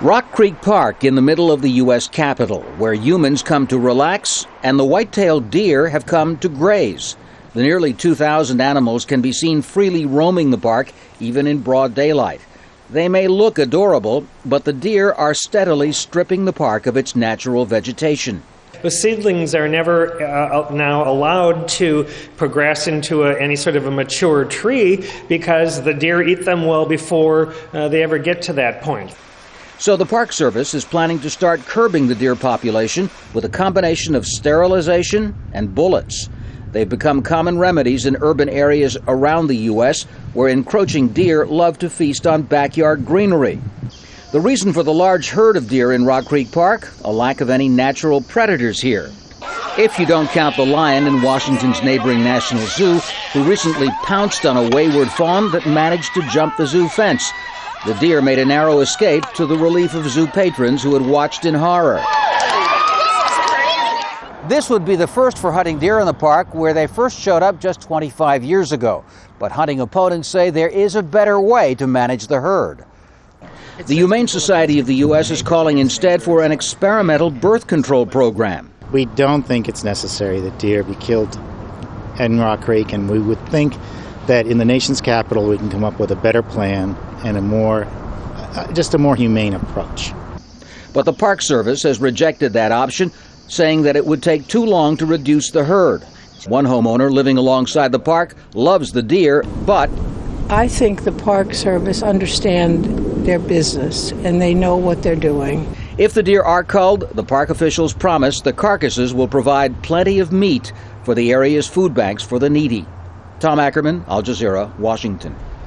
Rock Creek Park in the middle of the U.S. Capitol, where humans come to relax and the white-tailed deer have come to graze. The nearly 2,000 animals can be seen freely roaming the park, even in broad daylight. They may look adorable, but the deer are steadily stripping the park of its natural vegetation. The seedlings are never now allowed to progress into any sort of a mature tree because the deer eat them well before they ever get to that point. So the Park Service is planning to start curbing the deer population with a combination of sterilization and bullets. They've become common remedies in urban areas around the U.S. where encroaching deer love to feast on backyard greenery. The reason for the large herd of deer in Rock Creek Park? A lack of any natural predators here. If you don't count the lion in Washington's neighboring National Zoo, who recently pounced on a wayward fawn that managed to jump the zoo fence. The deer made a narrow escape to the relief of zoo patrons who had watched in horror. This would be the first for hunting deer in the park, where they first showed up just 25 years ago. But hunting opponents say there is a better way to manage the herd. The Humane Society of the U.S. is calling instead for an experimental birth control program. We don't think it's necessary that deer be killed in Rock Creek, and we would think that in the nation's capital we can come up with a better plan and a more humane approach. But the Park Service has rejected that option, saying that it would take too long to reduce the herd. One homeowner living alongside the park loves the deer, but I think the Park Service understand their business and they know what they're doing. If the deer are culled, the park officials promise the carcasses will provide plenty of meat for the area's food banks for the needy. Tom Ackerman, Al Jazeera, Washington.